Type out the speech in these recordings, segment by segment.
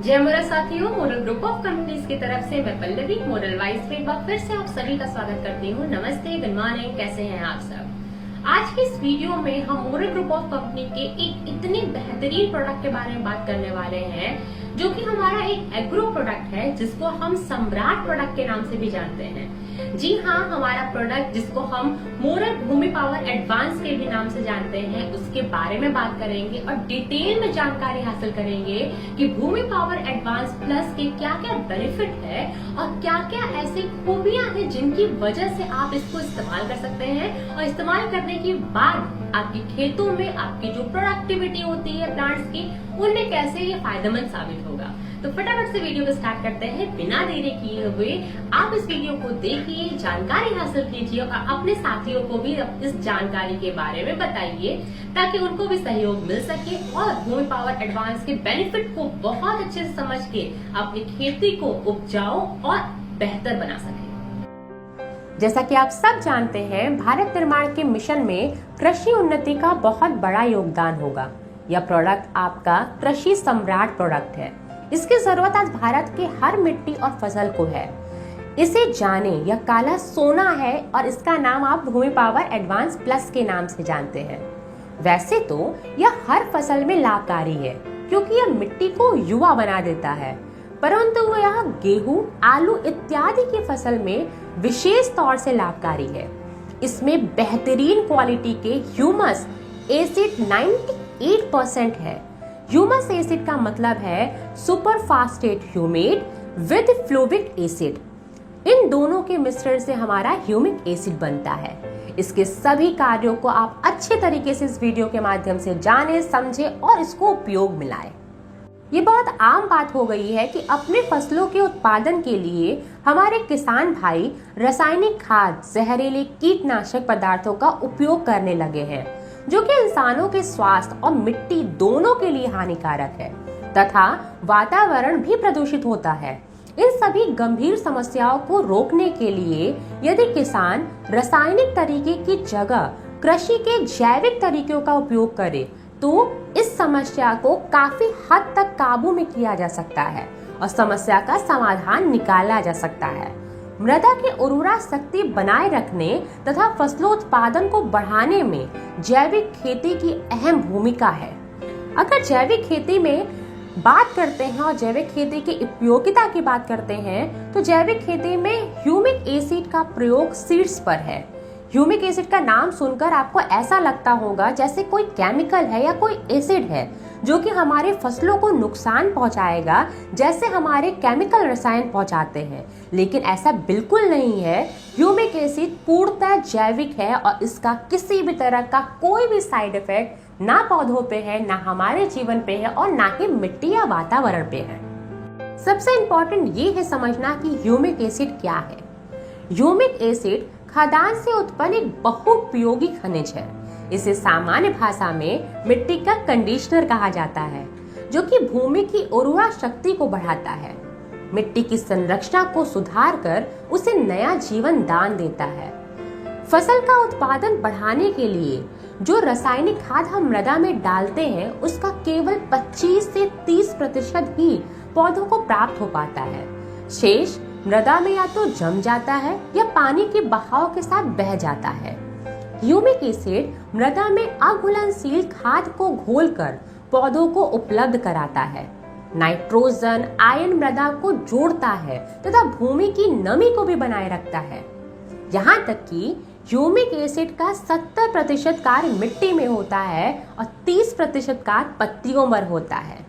जय मोरल साथियों, moral group of companies की तरफ से मैं पल्लवी मोरल वाइस एक बार फिर से आप सभी का स्वागत करती हूँ। नमस्ते, गुड मॉर्निंग, कैसे हैं आप सब। आज की इस वीडियो में हम मोरल ग्रुप ऑफ कंपनी के एक इतने बेहतरीन प्रोडक्ट के बारे में बात करने वाले हैं जो कि हमारा एक एग्रो प्रोडक्ट है जिसको हम सम्राट प्रोडक्ट के नाम से भी जानते हैं। जी हाँ, हमारा प्रोडक्ट जिसको हम मोरल भूमि पावर एडवांस के भी नाम से जानते हैं, उसके बारे में बात करेंगे और डिटेल में जानकारी हासिल करेंगे कि भूमि पावर एडवांस प्लस के क्या क्या बेनिफिट है और क्या क्या ऐसी खूबियां हैं जिनकी वजह से आप इसको इस्तेमाल कर सकते हैं और इस्तेमाल करने के बाद आपके खेतों में आपकी जो प्रोडक्टिविटी होती है प्लांट्स की, उनमें कैसे ये फायदेमंद साबित होगा। तो फटाफट से वीडियो को स्टार्ट करते हैं। बिना देरी किए हुए आप इस वीडियो को देखिए, जानकारी हासिल कीजिए और अपने साथियों को भी इस जानकारी के बारे में बताइए ताकि उनको भी सहयोग मिल सके और भूमि पावर एडवांस के बेनिफिट को बहुत अच्छे से समझ के अपनी खेती को उपजाऊ और बेहतर बना सके। जैसा कि आप सब जानते हैं, भारत निर्माण के मिशन में कृषि उन्नति का बहुत बड़ा योगदान होगा। यह प्रोडक्ट आपका कृषि सम्राट प्रोडक्ट है। इसकी जरूरत आज भारत के हर मिट्टी और फसल को है। इसे जाने, यह काला सोना है और इसका नाम आप भूमि पावर एडवांस प्लस के नाम से जानते हैं। वैसे तो यह हर फसल में लाभकारी है क्योंकि यह मिट्टी को युवा बना देता है, परंतु यह गेहूं, आलू इत्यादि की फसल में विशेष तौर से लाभकारी है। इसमें बेहतरीन क्वालिटी के ह्यूमस एसिड 98% है। ह्यूमस एसिड का मतलब है super phosphate humate with fulvic acid. इन दोनों के मिश्रण से हमारा ह्यूमिक एसिड बनता है। इसके सभी कार्यों को आप अच्छे तरीके से इस वीडियो के माध्यम से जाने, समझे और इसको उपयोग में लाएं। ये बहुत आम बात हो गई है कि अपने फसलों के उत्पादन के लिए हमारे किसान भाई रासायनिक खाद, जहरीले कीटनाशक पदार्थों का उपयोग करने लगे हैं, जो कि इंसानों के स्वास्थ्य और मिट्टी दोनों के लिए हानिकारक है तथा वातावरण भी प्रदूषित होता है। इन सभी गंभीर समस्याओं को रोकने के लिए यदि किसान रासायनिक तरीके की जगह कृषि के जैविक तरीकों का उपयोग करे तो इस समस्या को काफी हद तक काबू में किया जा सकता है और समस्या का समाधान निकाला जा सकता है। मृदा की उर्वरा शक्ति बनाए रखने तथा फसलों उत्पादन को बढ़ाने में जैविक खेती की अहम भूमिका है। अगर जैविक खेती में बात करते हैं और जैविक खेती की उपयोगिता की बात करते हैं तो जैविक खेती में ह्यूमिक एसिड का प्रयोग शीर्ष पर है। ह्यूमिक एसिड का नाम सुनकर आपको ऐसा लगता होगा जैसे कोई केमिकल है या कोई एसिड है जो कि हमारे फसलों को नुकसान पहुंचाएगा, जैसे हमारे केमिकल रसायन पहुंचाते हैं, लेकिन ऐसा बिल्कुल नहीं है। ह्यूमिक एसिड पूर्णतः जैविक है और इसका किसी भी तरह का कोई भी साइड इफेक्ट ना पौधों पे है, ना हमारे जीवन पे है और ना ही मिट्टी या वातावरण पे है। सबसे इम्पोर्टेंट ये है समझना कि ह्यूमिक एसिड क्या है। ह्यूमिक एसिड खदान से उत्पन्न एक बहुउपयोगी खनिज है। इसे सामान्य भाषा में मिट्टी का कंडीशनर कहा जाता है, जो कि भूमि की उर्वरा शक्ति को बढ़ाता है, मिट्टी की संरचना को सुधार कर उसे नया जीवन दान देता है। फसल का उत्पादन बढ़ाने के लिए जो रासायनिक खाद हम मृदा में डालते हैं उसका केवल 25 से 30% ही पौधों को प्राप्त हो पाता है। शेष मृदा में या तो जम जाता है या पानी के बहाव के साथ बह जाता है। ह्यूमिक एसिड मृदा में अघुलनशील खाद को घोलकर पौधों को उपलब्ध कराता है। नाइट्रोजन आयन मृदा को जोड़ता है तथा भूमि की नमी को भी बनाए रखता है। यहाँ तक कि ह्यूमिक एसिड का 70% कार्य मिट्टी में होता है और 30% कार्य पत्तियों पर होता है।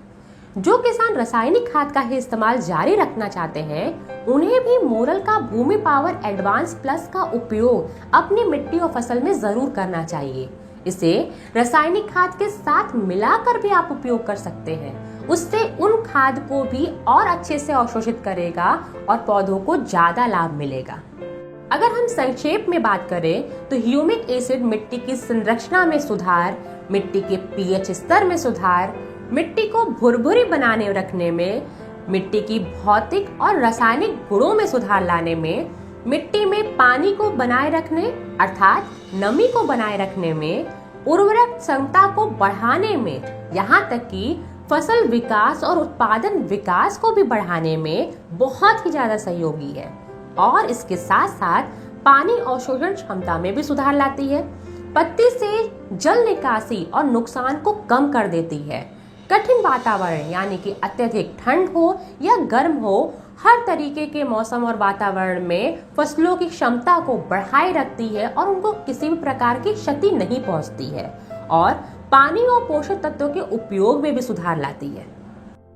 जो किसान रासायनिक खाद का ही इस्तेमाल जारी रखना चाहते हैं, उन्हें भी मोरल का भूमि पावर एडवांस प्लस का उपयोग अपनी मिट्टी और फसल में जरूर करना चाहिए। इसे रासायनिक खाद के साथ मिलाकर भी आप उपयोग कर सकते हैं। उससे उन खाद को भी और अच्छे से अवशोषित करेगा और पौधों को ज्यादा लाभ मिलेगा। अगर हम संक्षेप में बात करें तो ह्यूमिक एसिड मिट्टी की संरचना में सुधार, मिट्टी के पीएच स्तर में सुधार, मिट्टी को भुरभुरी बनाने रखने में, मिट्टी की भौतिक और रासायनिक गुणों में सुधार लाने में, मिट्टी में पानी को बनाए रखने अर्थात नमी को बनाए रखने में, उर्वरक क्षमता को बढ़ाने में, यहाँ तक कि फसल विकास और उत्पादन विकास को भी बढ़ाने में बहुत ही ज्यादा सहयोगी है और इसके साथ साथ पानी अवशोषण क्षमता में भी सुधार लाती है। पत्ती से जल निकासी और नुकसान को कम कर देती है। कठिन वातावरण यानी कि अत्यधिक ठंड हो या गर्म हो, हर तरीके के मौसम और वातावरण में फसलों की क्षमता को बढ़ाए रखती है और उनको किसी भी प्रकार की क्षति नहीं पहुंचती है और पानी और पोषक तत्वों के उपयोग में भी सुधार लाती है।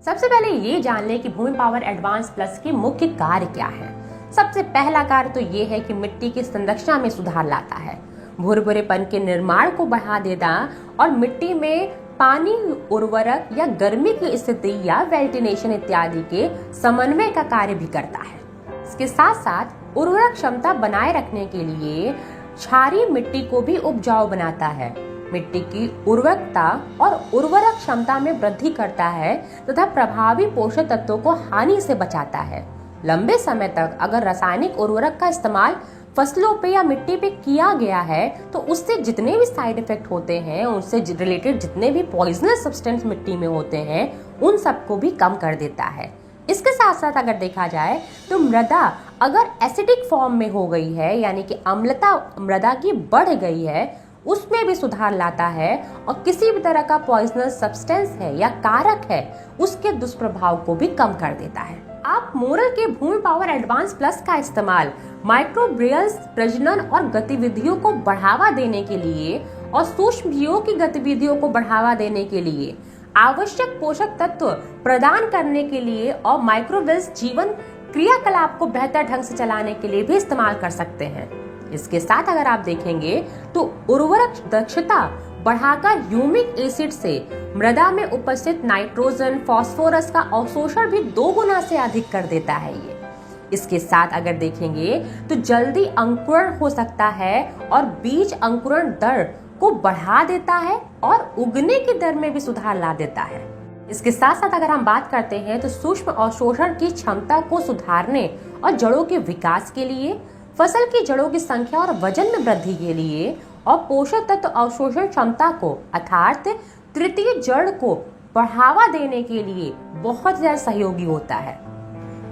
सबसे पहले ये जान लें कि भूमि पावर एडवांस प्लस के मुख्य कार्य क्या है। सबसे पहला कार्य तो ये है कि मिट्टी की संरचना में सुधार लाता है, भुरभुरेपन के निर्माण को बढ़ा देना और मिट्टी में पानी, उर्वरक या गर्मी की स्थिति या वेंटिलेशन इत्यादि के समन्वय का कार्य भी करता है। इसके साथ साथ उर्वरक क्षमता बनाए रखने के लिए क्षारीय मिट्टी को भी उपजाऊ बनाता है, मिट्टी की उर्वरकता और उर्वरक क्षमता में वृद्धि करता है तथा प्रभावी पोषक तत्वों को हानि से बचाता है। लंबे समय तक अगर रासायनिक उर्वरक का इस्तेमाल फसलों पे या मिट्टी पे किया गया है तो उससे जितने भी साइड इफेक्ट होते हैं, उनसे रिलेटेड जितने भी पॉइजनस सब्सटेंस मिट्टी में होते हैं, उन सबको भी कम कर देता है। इसके साथ साथ अगर देखा जाए तो मृदा अगर एसिडिक फॉर्म में हो गई है यानी कि अम्लता मृदा की बढ़ गई है, उसमें भी सुधार लाता है और किसी भी तरह का पॉइजनस सब्सटेंस है या कारक है उसके दुष्प्रभाव को भी कम कर देता है। आप मोरल के भूमि पावर एडवांस प्लस का इस्तेमाल माइक्रोब्रियल्स प्रजनन और गतिविधियों को बढ़ावा देने के लिए और सूक्ष्म जीवों की गतिविधियों को बढ़ावा देने के लिए, आवश्यक पोषक तत्व प्रदान करने के लिए और माइक्रोब्रियल्स जीवन क्रियाकलाप को बेहतर ढंग से चलाने के लिए भी इस्तेमाल कर सकते हैं। इसके साथ अगर आप देखेंगे तो उर्वरक दक्षता बढ़ाकर ह्यूमिक एसिड से मृदा में उपस्थित नाइट्रोजन, फास्फोरस का अवशोषण भी 2 गुना से अधिक कर देता है ये। इसके साथ अगर देखेंगे तो जल्दी अंकुरण हो सकता है और बीज अंकुरण दर को बढ़ा देता है और उगने की दर में भी सुधार ला देता है। इसके साथ साथ अगर हम बात करते हैं तो सूक्ष्म अवशोषण की क्षमता को सुधारने और जड़ों के विकास के लिए, फसल की जड़ों की संख्या और वजन में वृद्धि के लिए और पोषक तत्व अवशोषण क्षमता को अर्थात तृतीय जड़ को बढ़ावा देने के लिए बहुत ज्यादा सहयोगी होता है।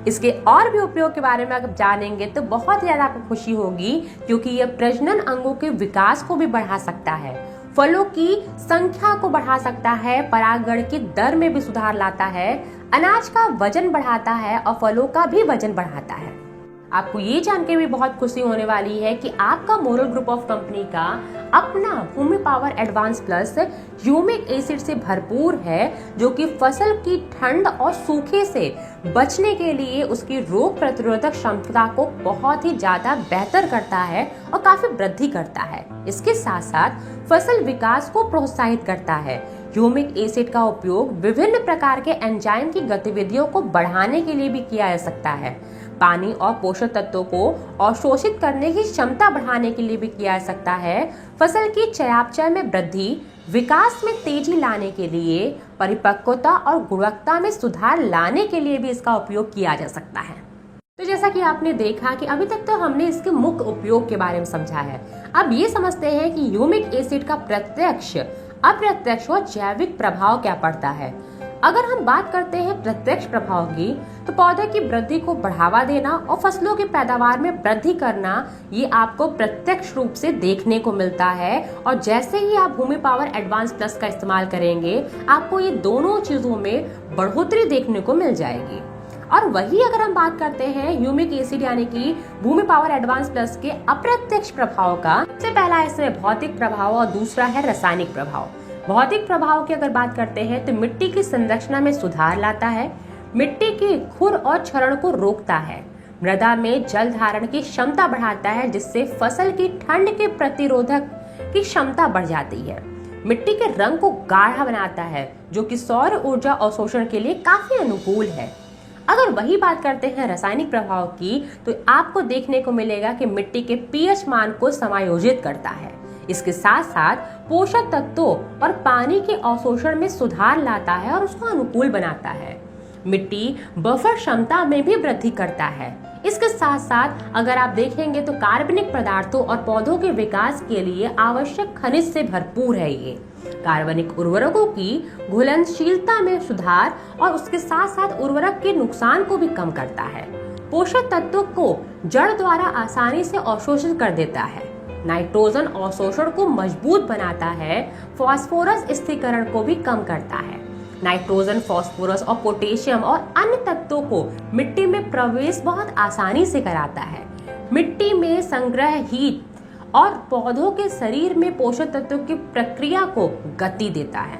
इसके और भी उपयोग के बारे में अगर जानेंगे तो बहुत ज्यादा आपको खुशी होगी क्योंकि यह प्रजनन अंगों के विकास को भी बढ़ा सकता है, फलों की संख्या को बढ़ा सकता है, परागण की दर में भी सुधार लाता है, अनाज का वजन बढ़ाता है और फलों का भी वजन बढ़ाता है। आपको ये जान के भी बहुत खुशी होने वाली है कि आपका मोरल ग्रुप ऑफ कंपनी का अपना Bhoomi power advance plus humic acid से भरपूर है, जो कि फसल की ठंड और सूखे से बचने के लिए उसकी रोग प्रतिरोधक क्षमता को बहुत ही ज्यादा बेहतर करता है और काफी वृद्धि करता है। इसके साथ साथ फसल विकास को प्रोत्साहित करता है। ह्यूमिक एसिड का उपयोग विभिन्न प्रकार के एंजाइम की गतिविधियों को बढ़ाने के लिए भी किया जा सकता है। पानी और पोषक तत्वों को अवशोषित करने की क्षमता बढ़ाने के लिए भी किया जा सकता है। फसल की चयापचय में वृद्धि, विकास में तेजी लाने के लिए, परिपक्वता और गुणवत्ता में सुधार लाने के लिए भी इसका उपयोग किया जा सकता है। तो जैसा कि आपने देखा कि अभी तक तो हमने इसके मुख्य उपयोग के बारे में समझा है। अब ये समझते हैं कि ह्यूमिक एसिड का प्रत्यक्ष, अप्रत्यक्ष और जैविक प्रभाव क्या पड़ता है। अगर हम बात करते हैं प्रत्यक्ष प्रभाव की, तो पौधे की वृद्धि को बढ़ावा देना और फसलों की पैदावार में वृद्धि करना, ये आपको प्रत्यक्ष रूप से देखने को मिलता है। और जैसे ही आप भूमि पावर एडवांस प्लस का इस्तेमाल करेंगे, आपको ये दोनों चीजों में बढ़ोतरी देखने को मिल जाएगी। और वही अगर हम बात करते हैं ह्यूमिक एसिड यानी कि भूमि पावर एडवांस प्लस के अप्रत्यक्ष प्रभाव का, सबसे पहला इसमें भौतिक प्रभाव और दूसरा है रासायनिक प्रभाव। भौतिक प्रभाव की अगर बात करते हैं तो मिट्टी की संरचना में सुधार लाता है, मिट्टी की खुर और क्षरण को रोकता है, मृदा में जल धारण की क्षमता बढ़ाता है, जिससे फसल की ठंड के प्रतिरोधक की क्षमता बढ़ जाती है, मिट्टी के रंग को गाढ़ा बनाता है, जो कि सौर ऊर्जा अवशोषण के लिए काफी अनुकूल है। अगर वही बात करते हैं रासायनिक प्रभाव की, तो आपको देखने को मिलेगा कि मिट्टी के पीएच मान को समायोजित करता है। इसके साथ साथ पोषक तत्वों और पानी के अवशोषण में सुधार लाता है और उसको अनुकूल बनाता है। मिट्टी बफर क्षमता में भी वृद्धि करता है। इसके साथ साथ अगर आप देखेंगे तो कार्बनिक पदार्थों और पौधों के विकास के लिए आवश्यक खनिज से भरपूर है। ये कार्बनिक उर्वरकों की घुलनशीलता में सुधार और उसके साथ साथ उर्वरक के नुकसान को भी कम करता है। पोषक तत्वों को जड़ द्वारा आसानी से अवशोषित कर देता है। नाइट्रोजन अवशोषण को मजबूत बनाता है। फास्फोरस स्थिरीकरण को भी कम करता है। नाइट्रोजन, फास्फोरस और पोटेशियम और अन्य तत्वों को मिट्टी में प्रवेश बहुत आसानी से कराता है। मिट्टी में संग्रहित और पौधों के शरीर में पोषक तत्वों की प्रक्रिया को गति देता है।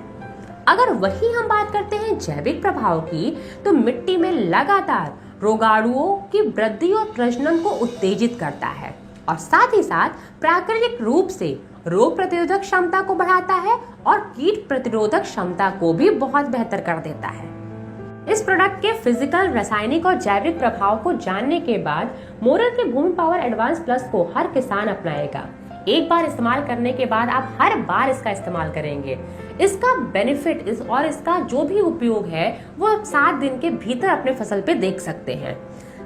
अगर वही हम बात करते हैं जैविक प्रभाव की, तो मिट्टी में लगातार रोगाणुओं की वृद्धि और प्रजनन को उत्तेजित करता है और साथ ही साथ प्राकृतिक रूप से रोग प्रतिरोधक क्षमता को बढ़ाता है और कीट प्रतिरोधक क्षमता को भी बहुत बेहतर कर देता है। इस प्रोडक्ट के फिजिकल, रासायनिक और जैविक प्रभाव को जानने के बाद मोरल के भूमि पावर एडवांस प्लस को हर किसान अपनाएगा। एक बार इस्तेमाल करने के बाद आप हर बार इसका इस्तेमाल करेंगे। इसका बेनिफिट और इसका जो भी उपयोग है वो 7 दिन के भीतर अपने फसल पे देख सकते हैं।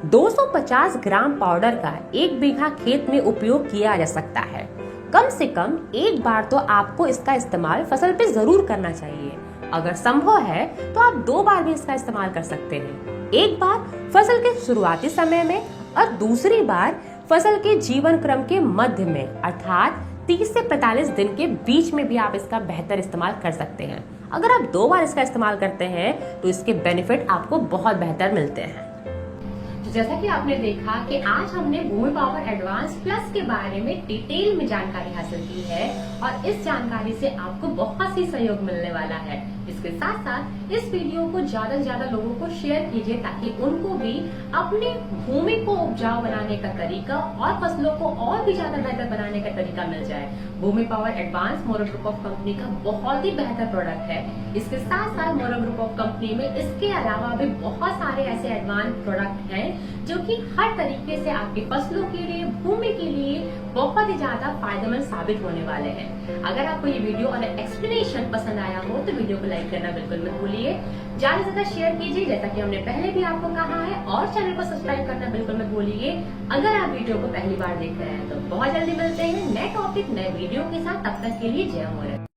250 ग्राम पाउडर का 1 बीघा खेत में उपयोग किया जा सकता है। कम से कम एक बार तो आपको इसका इस्तेमाल फसल पे जरूर करना चाहिए। अगर संभव है तो आप 2 बार भी इसका इस्तेमाल कर सकते हैं। एक बार फसल के शुरुआती समय में और दूसरी बार फसल के जीवन क्रम के मध्य में, अर्थात 30 से 45 दिन के बीच में भी आप इसका बेहतर इस्तेमाल कर सकते हैं। अगर आप 2 बार इसका इस्तेमाल करते हैं तो इसके बेनिफिट आपको बहुत बेहतर मिलते हैं। जैसा कि आपने देखा कि आज हमने भूमि पावर एडवांस प्लस के बारे में डिटेल में जानकारी हासिल की है और इस जानकारी से आपको बहुत सी सहयोग मिलने वाला है। इसके साथ साथ इस वीडियो को ज्यादा से ज्यादा लोगों को शेयर कीजिए ताकि उनको भी अपनी भूमि को उपजाऊ बनाने का तरीका और फसलों को और भी ज्यादा बेहतर बनाने का तरीका मिल जाए। Bhoomi power advance moral group of company का बहुत ही बेहतर प्रोडक्ट है। इसके साथ साथ मोरल ग्रुप ऑफ कंपनी में इसके अलावा भी बहुत सारे ऐसे एडवांस प्रोडक्ट हैं जो कि हर तरीके से आपकी फसलों के लिए, भूमि के लिए बहुत ही ज्यादा फायदेमंद साबित होने वाले हैं। अगर आपको ये वीडियो और एक्सप्लेनेशन पसंद आया हो तो वीडियो को लाइक करना बिल्कुल मत भूलिए। ज्यादा से ज्यादा शेयर कीजिए जैसा कि हमने पहले भी आपको कहा है, और चैनल को सब्सक्राइब करना बिल्कुल मत भूलिए। अगर आप वीडियो को पहली बार देख रहे हैं तो बहुत जल्दी मिलते हैं नए टॉपिक, नए वीडियो के साथ। तब तक के लिए जय मोरल।